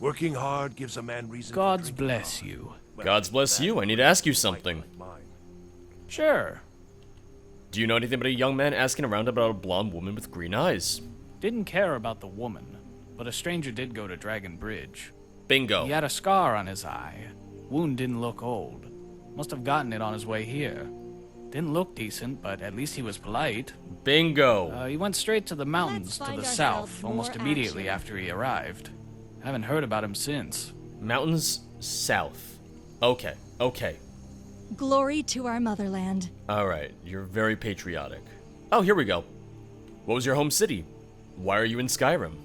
Working hard gives a man reason. Gods bless you. Gods bless you. I need to ask you something. Sure. Do you know anything about a young man asking around about a blonde woman with green eyes? Didn't care about the woman, but a stranger did go to Dragon Bridge. Bingo. He had a scar on his eye. Wound didn't look old. Must have gotten it on his way here. Didn't look decent, but at least he was polite. Bingo. He went straight to the mountains to the south almost immediately after he arrived. Haven't heard about him since. Mountains south. Okay, okay. Glory to our motherland. Alright, you're very patriotic. Oh, here we go. What was your home city? Why are you in Skyrim?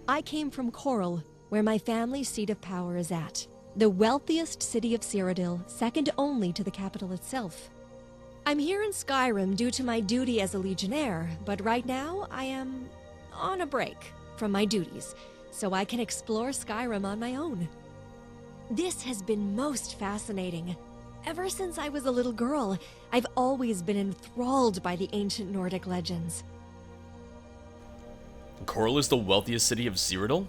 I came from Coral, where my family's seat of power is at. The wealthiest city of Cyrodiil, second only to the capital itself. I'm here in Skyrim due to my duty as a legionnaire, but right now I am on a break from my duties, so I can explore Skyrim on my own. This has been most fascinating. Ever since I was a little girl, I've always been enthralled by the ancient Nordic legends. Coral is the wealthiest city of Cyrodiil?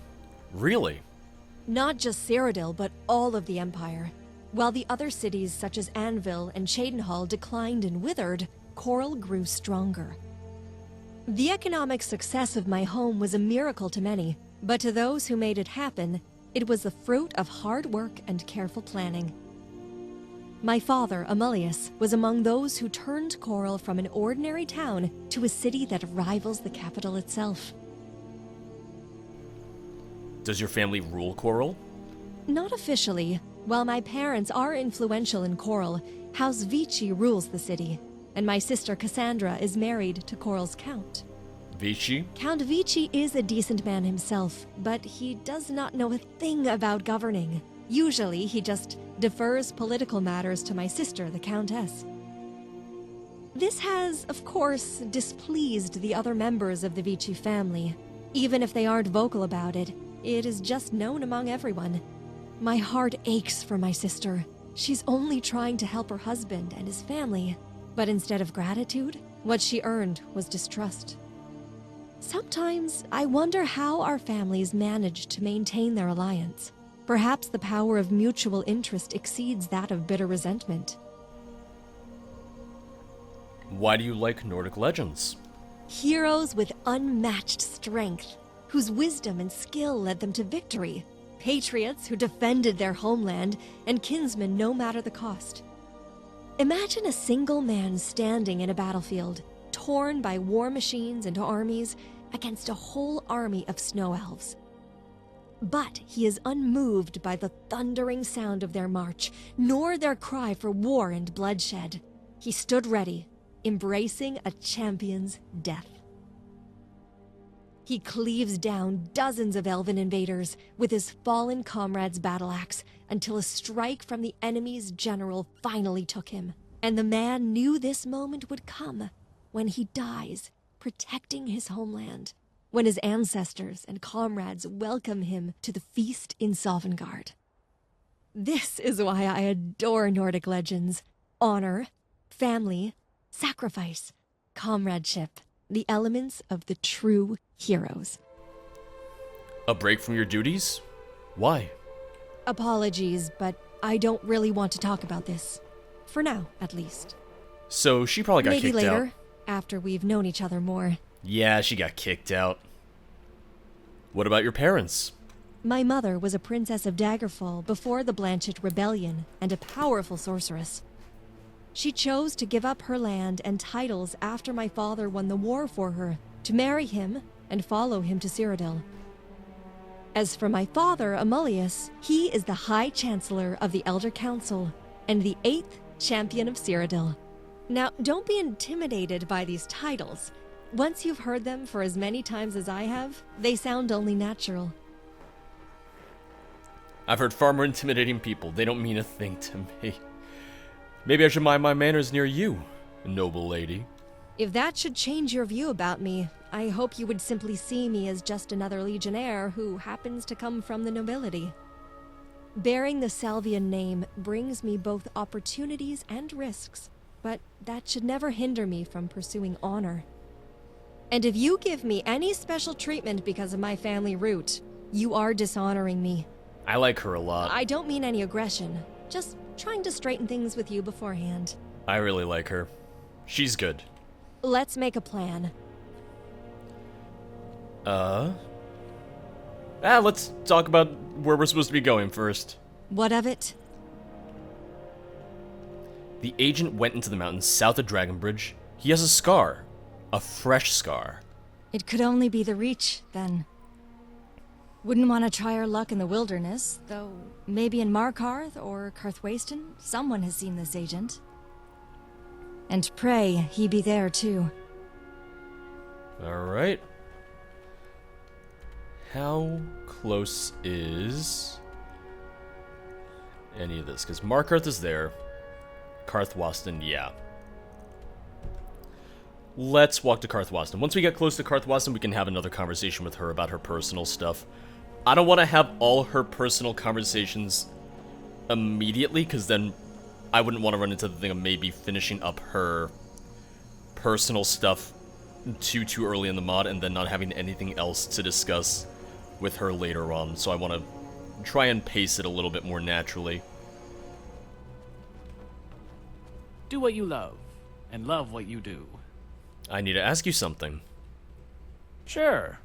Really? Not just Cyrodiil, but all of the Empire. While the other cities such as Anvil and Cheydinhal declined and withered, Coral grew stronger. The economic success of my home was a miracle to many, but to those who made it happen, it was the fruit of hard work and careful planning. My father, Amulius, was among those who turned Coral from an ordinary town to a city that rivals the capital itself. Does your family rule Coral? Not officially. While my parents are influential in Coral, House Vici rules the city, and my sister Cassandra is married to Coral's count. Vici? Count Vici is a decent man himself, but he does not know a thing about governing. Usually, he just defers political matters to my sister, the Countess. This has, of course, displeased the other members of the Vici family. Even if they aren't vocal about it, it is just known among everyone. My heart aches for my sister. She's only trying to help her husband and his family. But instead of gratitude, what she earned was distrust. Sometimes I wonder how our families managed to maintain their alliance. Perhaps the power of mutual interest exceeds that of bitter resentment. Why do you like Nordic legends? Heroes with unmatched strength, whose wisdom and skill led them to victory. Patriots who defended their homeland, and kinsmen no matter the cost. Imagine a single man standing in a battlefield, torn by war machines and armies, against a whole army of snow elves. But he is unmoved by the thundering sound of their march, nor their cry for war and bloodshed. He stood ready, embracing a champion's death. He cleaves down dozens of elven invaders with his fallen comrade's battle axe until a strike from the enemy's general finally took him. And the man knew this moment would come when he dies protecting his homeland, when his ancestors and comrades welcome him to the feast in Sovngarde. This is why I adore Nordic legends. Honor, family, sacrifice, comradeship, the elements of the true heroes. A break from your duties? Why? Apologies, but I don't really want to talk about this. For now, at least. So she probably got Maybe kicked later, out. after we've known each other more. Yeah, she got kicked out. What about your parents? My mother was a princess of Daggerfall before the Blanchett Rebellion and a powerful sorceress. She chose to give up her land and titles after my father won the war for her, to marry him and follow him to Cyrodiil. As for my father, Amulius, he is the High Chancellor of the Elder Council and the 8th Champion of Cyrodiil. Now, don't be intimidated by these titles. Once you've heard them for as many times as I have, they sound only natural. I've heard far more intimidating people. They don't mean a thing to me. Maybe I should mind my manners near you, noble lady. If that should change your view about me, I hope you would simply see me as just another legionnaire who happens to come from the nobility. Bearing the Salvian name brings me both opportunities and risks, but that should never hinder me from pursuing honor. And if you give me any special treatment because of my family root, you are dishonoring me, I like her a lot. I don't mean any aggression. Just trying to straighten things with you beforehand. I really like her. She's good. Let's make a plan. Let's talk about where we're supposed to be going first. What of it? The agent went into the mountains south of Dragonbridge. He has a scar. A fresh scar. It could only be the Reach, then. Wouldn't want to try our luck in the wilderness, though maybe in Markarth or Karthwasten, someone has seen this agent. And pray he be there too. Alright. How close is any of this? Because Markarth is there. Karthwasten, yeah. Let's walk to Karthwasten. Once we get close to Karthwasten, we can have another conversation with her about her personal stuff. I don't want to have all her personal conversations immediately, because then I wouldn't want to run into the thing of maybe finishing up her personal stuff too early in the mod and then not having anything else to discuss with her later on. So I want to try and pace it a little bit more naturally. Do what you love, and love what you do. I need to ask you something. Sure.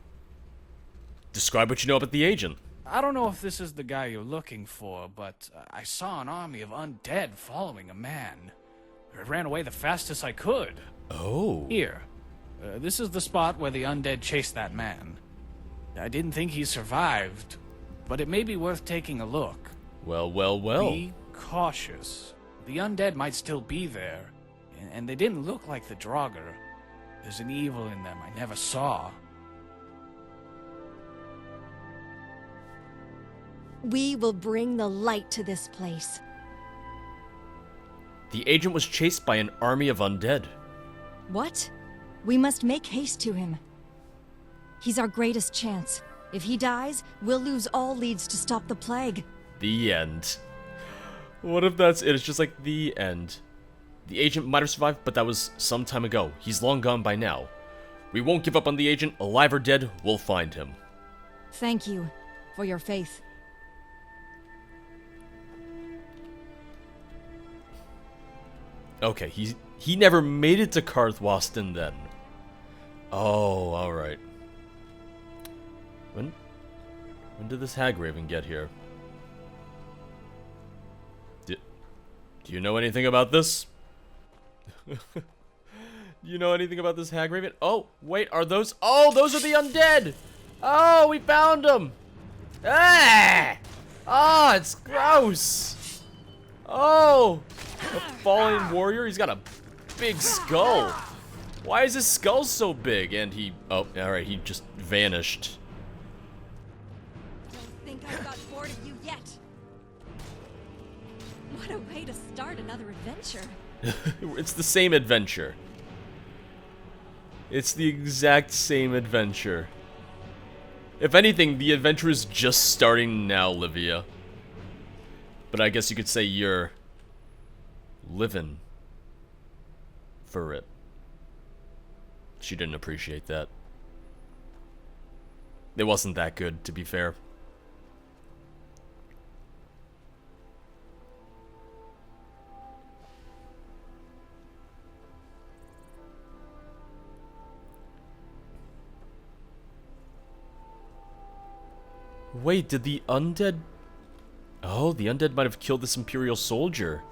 Describe what you know about the agent. I don't know if this is the guy you're looking for, but I saw an army of undead following a man. I ran away the fastest I could. Oh. Here. This is the spot where the undead chased that man. I didn't think he survived, but it may be worth taking a look. Well, well, well. Be cautious. The undead might still be there, and they didn't look like the Draugr. There's an evil in them I never saw. We will bring the light to this place. The agent was chased by an army of undead. What? We must make haste to him. He's our greatest chance. If he dies, we'll lose all leads to stop the plague. The end. What if that's it? It's just like the end. The agent might have survived, but that was some time ago. He's long gone by now. We won't give up on the agent. Alive or dead, we'll find him. Thank you for your faith. Okay, he never made it to Karthwasten then. Oh, alright. When did this Hagraven get here? Do you know anything about this? Do you know anything about this Hagraven? Oh, wait, are those... Oh, those are the undead! Oh, we found them! Ah! Oh, it's gross! Oh! A fallen warrior? He's got a big skull. Why is his skull so big? And he... Oh, alright, he just vanished. Don't think I've got bored of you yet. What a way to start another adventure. It's the same adventure. It's the exact same adventure. If anything, the adventure is just starting now, Livia. But I guess you could say you're living for it. She didn't appreciate that. It wasn't that good, to be fair. Wait, did the undead... Oh, the undead might have killed this Imperial soldier.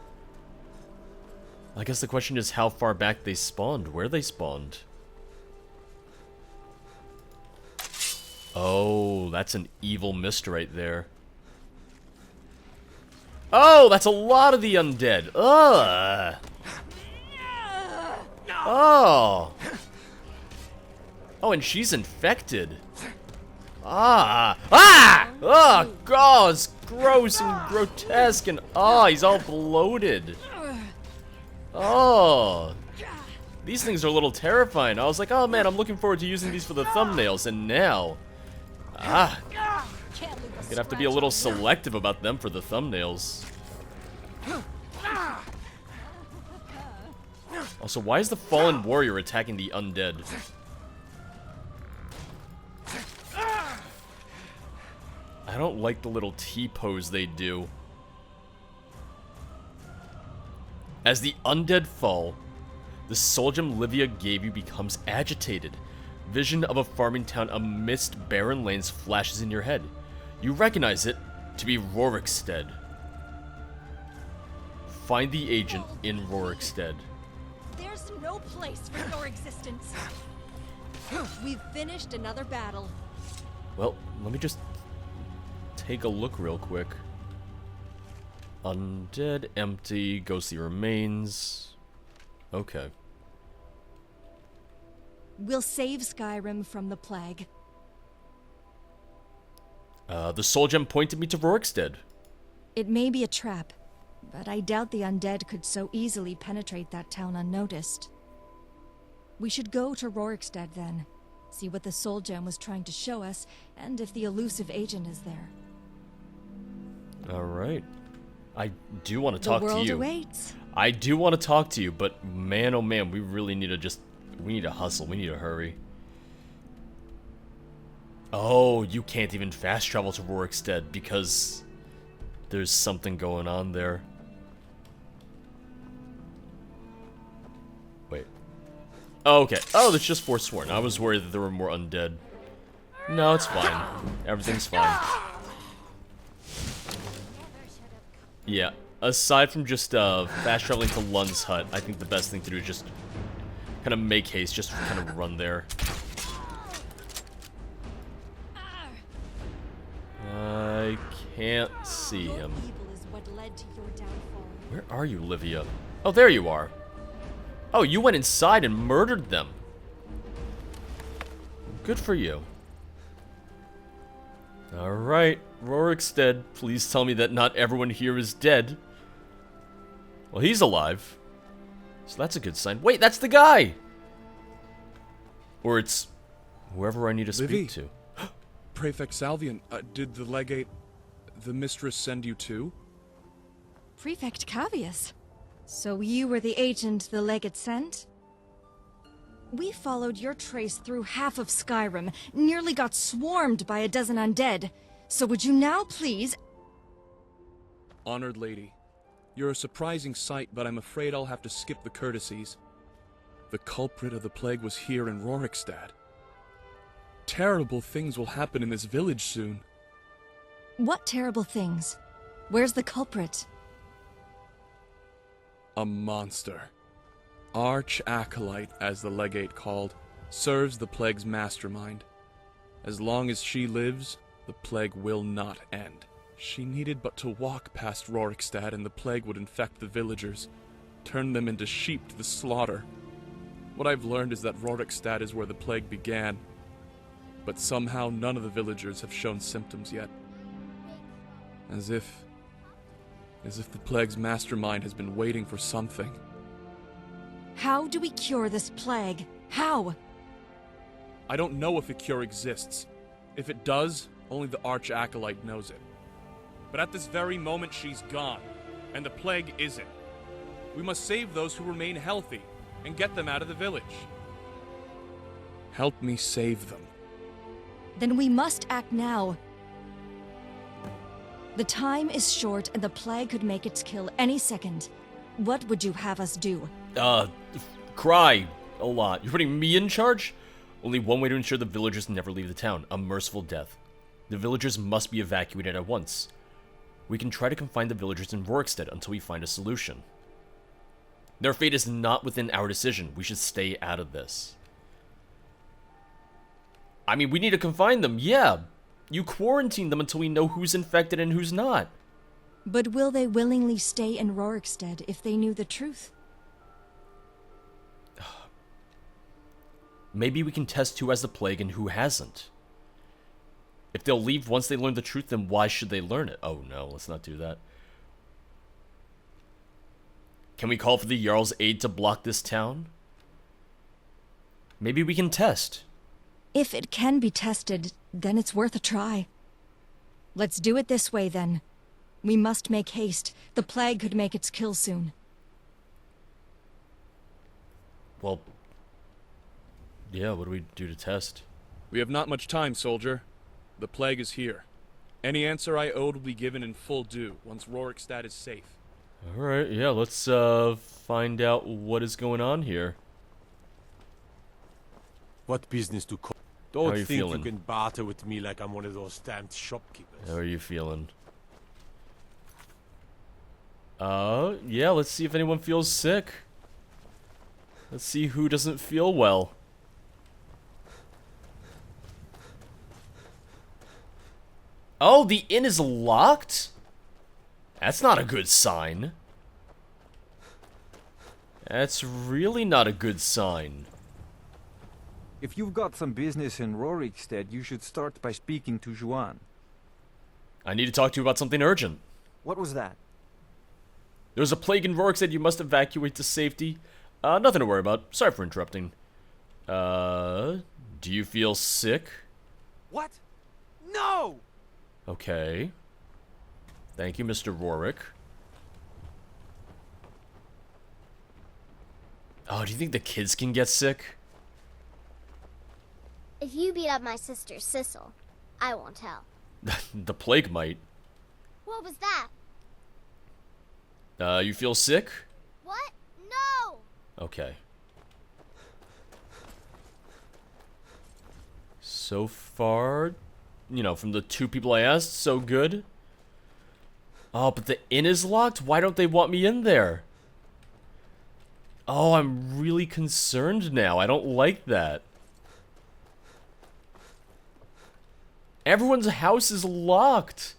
I guess the question is how far back they spawned, where they spawned. Oh, that's an evil mist right there. Oh, that's a lot of the undead. Ugh. Oh. Oh, and she's infected. Ah! Ah! Oh, God, it's gross and grotesque and he's all bloated. Oh. These things are a little terrifying. I was like, oh man, I'm looking forward to using these for the thumbnails, and now... Ah. Gonna have to be a little selective about them for the thumbnails. Also, why is the fallen warrior attacking the undead? I don't like the little T-pose they do. As the undead fall, the soul gem Livia gave you becomes agitated. Vision of a farming town amidst barren lanes flashes in your head. You recognize it to be Rorikstead. Find the agent in Rorikstead. There's no place for your existence. We've finished another battle. Well, let me just take a look real quick. Undead, empty, ghostly remains. Okay. We'll save Skyrim from the plague. The soul gem pointed me to Rorikstead. It may be a trap, but I doubt the undead could so easily penetrate that town unnoticed. We should go to Rorikstead then, see what the soul gem was trying to show us, and if the elusive agent is there. Alright. I do want to talk to you. The world awaits. I do want to talk to you, but man, oh man, we really need to we need to hustle. We need to hurry. Oh, you can't even fast travel to Rorikstead because there's something going on there. Wait. Oh, okay. Oh, that's just Forsworn. I was worried that there were more undead. No, it's fine. Everything's fine. Yeah. Aside from just fast traveling to Lund's hut, I think the best thing to do is just kind of make haste, just kind of run there. I can't see him. Where are you, Livia? Oh, there you are. Oh, you went inside and murdered them. Good for you. Alright, Rorikstead, please tell me that not everyone here is dead. Well, he's alive. So that's a good sign. Wait, that's the guy! Or it's whoever I need to Livy. speak to. Prefect Salvian, did the legate, the mistress, send you too? Prefect Cavius. So you were the agent the legate sent? We followed your trace through half of Skyrim, nearly got swarmed by a dozen undead. So would you now please... Honored lady, you're a surprising sight, but I'm afraid I'll have to skip the courtesies. The culprit of the plague was here in Rorikstead. Terrible things will happen in this village soon. What terrible things? Where's the culprit? A monster. Arch-acolyte, as the legate called, serves the plague's mastermind. As long as she lives, the plague will not end. She needed but to walk past Rorikstead and the plague would infect the villagers, turn them into sheep to the slaughter. What I've learned is that Rorikstead is where the plague began, but somehow none of the villagers have shown symptoms yet. As if the plague's mastermind has been waiting for something. How do we cure this plague? How? I don't know if a cure exists. If it does, only the Arch-acolyte knows it. But at this very moment she's gone, and the plague isn't. We must save those who remain healthy, and get them out of the village. Help me save them. Then we must act now. The time is short and the plague could make its kill any second. What would you have us do? Cry a lot. You're putting me in charge? Only one way to ensure the villagers never leave the town, a merciful death. The villagers must be evacuated at once. We can try to confine the villagers in Rorikstead until we find a solution. Their fate is not within our decision. We should stay out of this. I mean, we need to confine them, yeah. You quarantine them until we know who's infected and who's not. But will they willingly stay in Rorikstead if they knew the truth? Maybe we can test who has the plague and who hasn't. If they'll leave once they learn the truth, then why should they learn it? Oh no, let's not do that. Can we call for the Jarl's aid to block this town? Maybe we can test. If it can be tested, then it's worth a try. Let's do it this way then. We must make haste. The plague could make its kill soon. Well, yeah, what do we do to test? We have not much time, soldier. The plague is here. Any answer I owed will be given in full due once Rorikstad is safe. Alright, yeah, let's find out what is going on here. What business to call? How Don't are you think feeling? you can barter with me like I'm one of those stamped shopkeepers. How are you feeling? Yeah, let's see if anyone feels sick. Let's see who doesn't feel well. Oh, the inn is locked? That's not a good sign. That's really not a good sign. If you've got some business in Rorikstead, you should start by speaking to Juan. I need to talk to you about something urgent. What was that? There's a plague in Rorikstead. You must evacuate to safety. Nothing to worry about. Sorry for interrupting. Do you feel sick? What? No! Okay. Thank you, Mr. Rorik. Oh, do you think the kids can get sick? If you beat up my sister, Sissel, I won't tell. The plague might. What was that? You feel sick? What? No! Okay. So far, you know, from the 2 people I asked, so good. Oh, but the inn is locked? Why don't they want me in there? Oh, I'm really concerned now. I don't like that. Everyone's house is locked.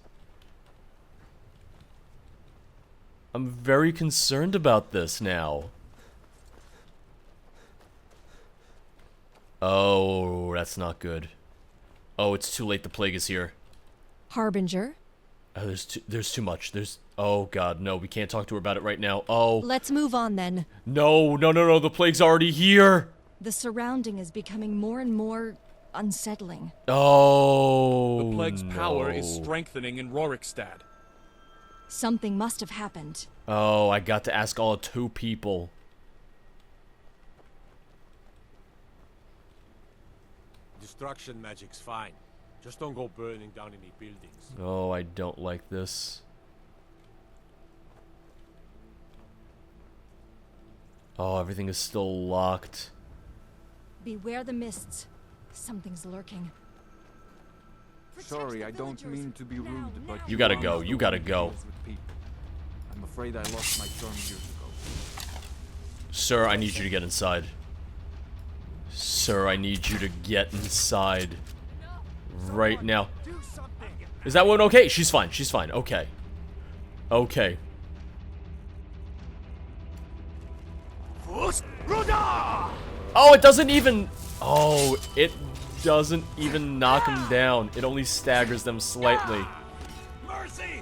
I'm very concerned about this now. Oh, that's not good. Oh, it's too late. The plague is here. Harbinger, There's too much. Oh god, no, we can't talk to her about it right now. Oh. let's move on then. No, the plague's already here. The surrounding is becoming more and more unsettling. Oh. The plague's power no. is strengthening in Rorikstad. Something must have happened. Oh, I got to ask all 2 people. Destruction magic's fine. Just don't go burning down any buildings. Oh, I don't like this. Oh, everything is still locked. Beware the mists. Something's lurking. Sorry, I don't mean to be rude, but You gotta Juan go, is you the gotta one who go. deals with people. I'm afraid I lost my charm years ago. Sir, I need you to get inside. Sir, I need you to get inside. Right now. Is that one okay? She's fine, she's fine. Okay. Okay. Oh, it doesn't even... Oh, it doesn't even knock them down. It only staggers them slightly. Mercy!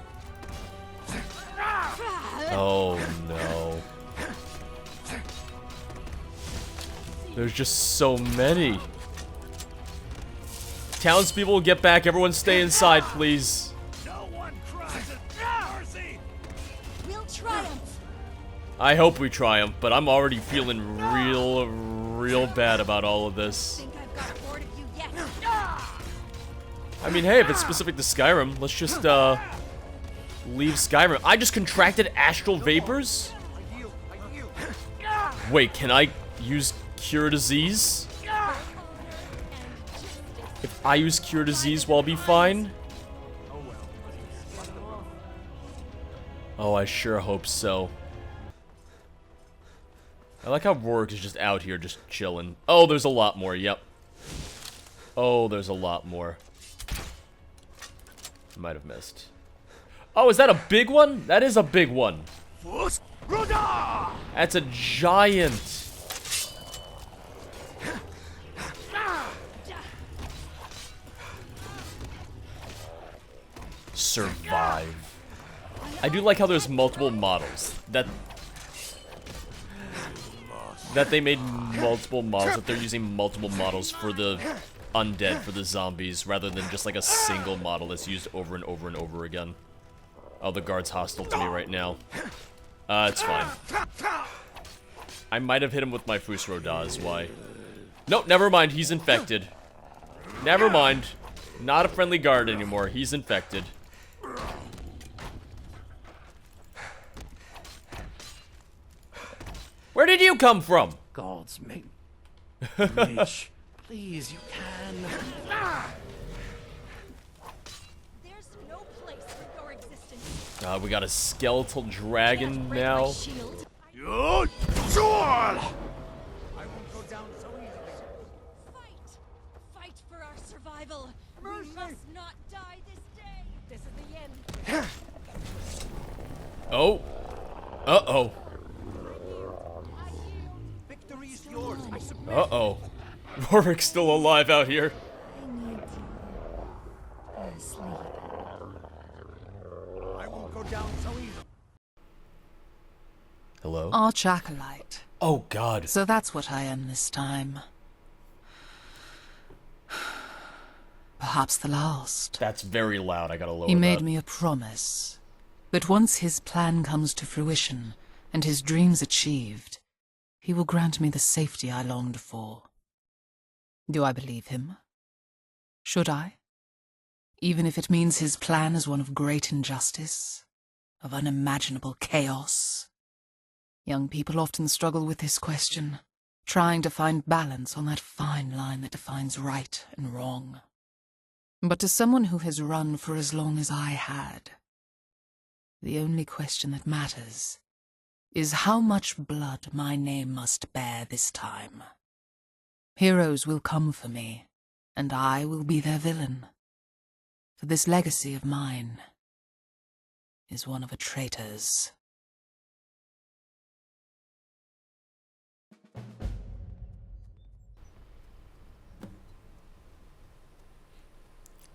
Oh, no. There's just so many. Townspeople, get back. Everyone stay inside, please. No one cries mercy! We'll triumph. I hope we triumph, but I'm already feeling real bad about all of this. Think I've got a horde of you yet? I mean, hey, if it's specific to Skyrim, let's just, leave Skyrim. I just contracted astral vapors? Wait, can I use Cure Disease? If I use Cure Disease, will I be fine? Oh, I sure hope so. I like how Rourke is just out here, just chilling. Oh, there's a lot more, yep. Oh, there's a lot more. Might have missed. Oh, is that a big one? That is a big one. That's a giant. Survive. I do like how there's multiple models. That they made multiple models, that they're using multiple models for the undead, for the zombies, rather than just like a single model that's used over and over and over again. Oh, the guard's hostile to me right now. It's fine. I might have hit him with my Fusro Da is why. Nope, never mind, he's infected. Never mind. Not a friendly guard anymore. He's infected. Where did you come from? Gods, Mage, please, you can. There's no place for your existence. We got a skeletal dragon now. You jewel! Fight for our survival. We must not die this day. This is the end. Oh. Uh-oh. Victory is yours. I submit. Uh-oh. Rorik's still alive out here. I need to sleep. I won't go down so easily. Hello? Arch-acolyte. Oh, God. So that's what I am this time. Perhaps the last. That's very loud. I gotta lower He made that. me a promise. But once his plan comes to fruition, and his dreams achieved, he will grant me the safety I longed for. Do I believe him? Should I? Even if it means his plan is one of great injustice, of unimaginable chaos? Young people often struggle with this question, trying to find balance on that fine line that defines right and wrong. But to someone who has run for as long as I had, the only question that matters is how much blood my name must bear this time. Heroes will come for me, and I will be their villain. For this legacy of mine is one of a traitor's.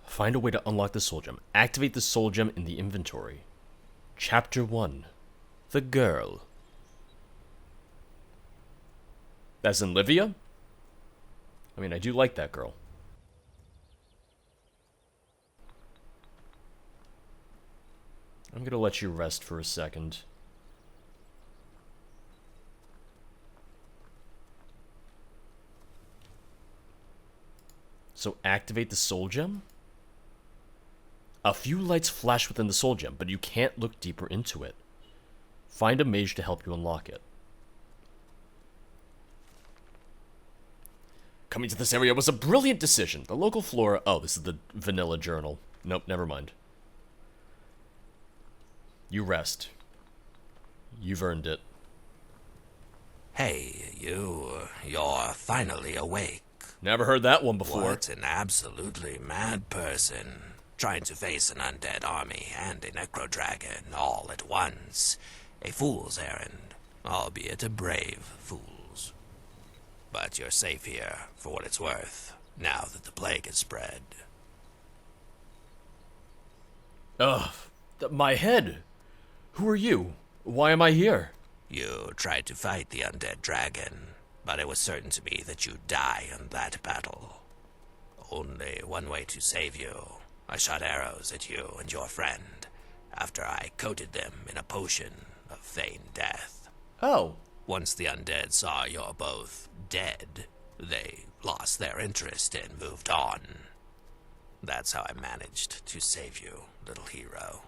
Find a way to unlock the soul gem. Activate the soul gem in the inventory. Chapter 1. The Girl. That's in Livia? I mean, I do like that girl. I'm gonna let you rest for a second. So activate the soul gem? A few lights flash within the soul gem, but you can't look deeper into it. Find a mage to help you unlock it. Coming to this area was a brilliant decision. The local flora... Oh, this is the vanilla journal. Nope, never mind. You rest. You've earned it. Hey, you're finally awake. Never heard that one before. What an absolutely mad person. Trying to face an undead army and a necro-dragon all at once. A fool's errand, albeit a brave fool's. But you're safe here, for what it's worth, now that the plague has spread. Ugh, my head. Who are you? Why am I here? You tried to fight the undead dragon, but it was certain to me that you'd die in that battle. Only one way to save you. I shot arrows at you and your friend, after I coated them in a potion of feigned death. Oh. Once the undead saw you're both dead, they lost their interest and moved on. That's how I managed to save you, little hero.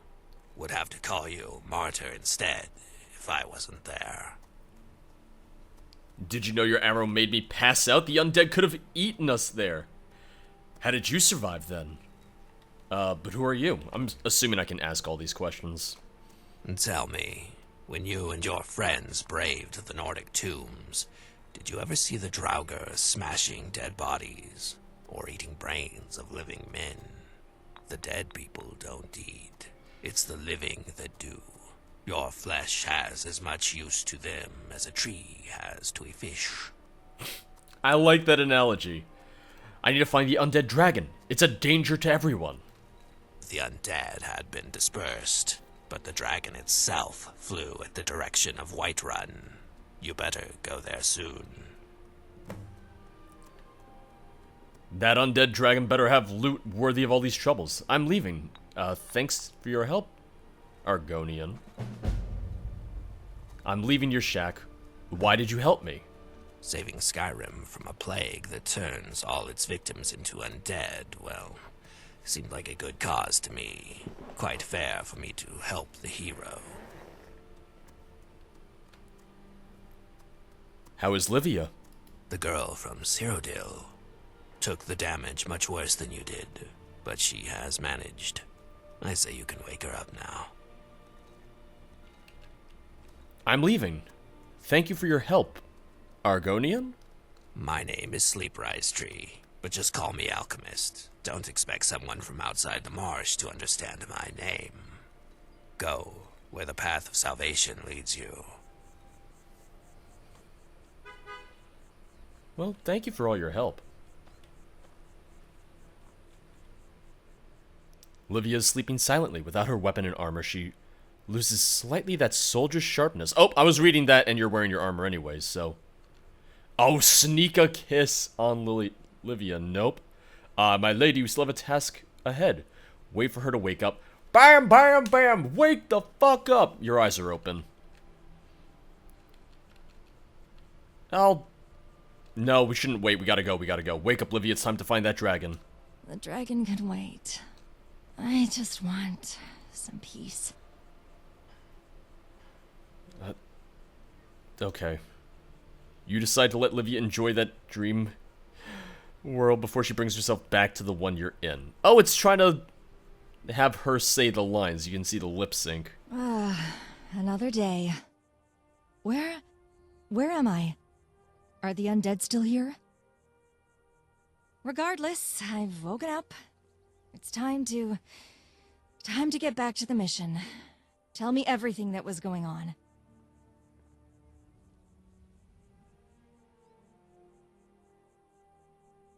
Would have to call you martyr instead, if I wasn't there. Did you know your arrow made me pass out? The undead could have eaten us there. How did you survive then? But who are you? I'm assuming I can ask all these questions. Tell me, when you and your friends braved the Nordic tombs, did you ever see the Draugr smashing dead bodies, or eating brains of living men? The dead people don't eat. It's the living that do. Your flesh has as much use to them as a tree has to a fish. I like that analogy. I need to find the undead dragon. It's a danger to everyone. The undead had been dispersed, but the dragon itself flew at the direction of Whiterun. You better go there soon. That undead dragon better have loot worthy of all these troubles. I'm leaving. Thanks for your help, Argonian. I'm leaving your shack. Why did you help me? Saving Skyrim from a plague that turns all its victims into undead, well, Seemed like a good cause to me. Quite fair for me to help the hero. How is Livia? The girl from Cyrodiil took the damage much worse than you did, but she has managed. I say you can wake her up now. I'm leaving. Thank you for your help. Argonian? My name is Sleeprise Tree, but just call me Alchemist. Don't expect someone from outside the marsh to understand my name. Go where the path of salvation leads you. Well, thank you for all your help. Livia is sleeping silently. Without her weapon and armor, she loses slightly that soldier's sharpness. Oh, I was reading that and you're wearing your armor anyways, so... Oh, sneak a kiss on Livia. Nope. My lady, we still have a task ahead. Wait for her to wake up. Bam, bam, bam! Wake the fuck up! Your eyes are open. No, we shouldn't wait. We gotta go. Wake up, Livia. It's time to find that dragon. The dragon can wait. I just want some peace. Okay. You decide to let Livia enjoy that dream world before she brings herself back to the one you're in. Oh, it's trying to have her say the lines. You can see the lip sync. Another day. Where am I? Are the undead still here? Regardless, I've woken up. It's time to get back to the mission. Tell me everything that was going on.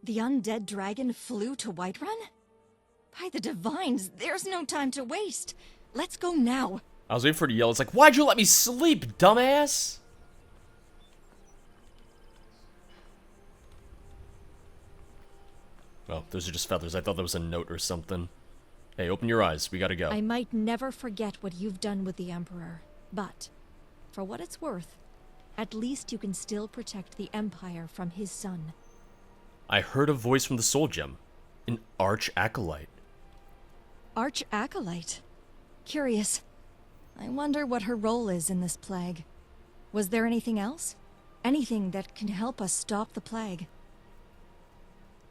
The undead dragon flew to Whiterun? By the divines, there's no time to waste. Let's go now. I was waiting for her to yell. It's like, why'd you let me sleep, dumbass? Oh, those are just feathers. I thought that was a note or something. Hey, open your eyes. We gotta go. I might never forget what you've done with the Emperor, but for what it's worth, at least you can still protect the Empire from his son. I heard a voice from the Soul Gem. An Arch-Acolyte. Arch-Acolyte? Curious. I wonder what her role is in this plague. Was there anything else? Anything that can help us stop the plague?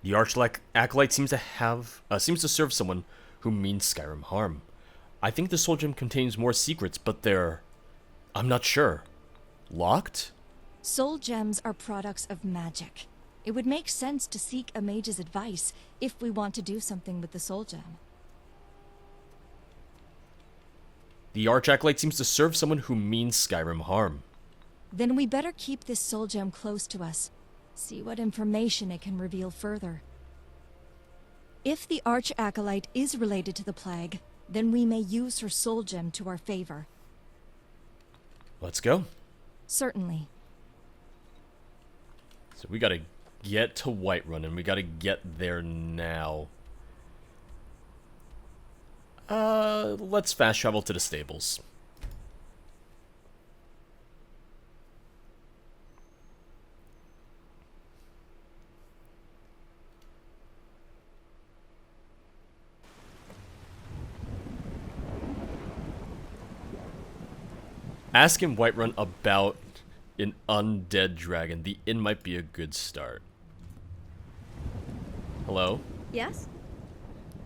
The Arch-Acolyte seems to serve someone who means Skyrim harm. I think the Soul Gem contains more secrets, but I'm not sure. Locked? Soul gems are products of magic. It would make sense to seek a mage's advice if we want to do something with the soul gem. The Arch-Acolyte seems to serve someone who means Skyrim harm. Then we better keep this soul gem close to us. See what information it can reveal further. If the Arch-Acolyte is related to the plague, then we may use her soul gem to our favor. Let's go. Certainly. So we gotta get to Whiterun, and we gotta get there now. Let's fast travel to the stables. Ask in Whiterun about an undead dragon. The inn might be a good start. Hello? Yes?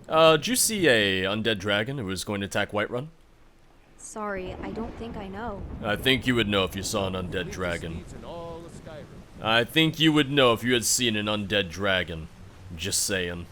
Did you see a undead dragon who was going to attack Whiterun? Sorry, I don't think I know. I think you would know if you saw an undead dragon. I think you would know if you had seen an undead dragon. Just saying.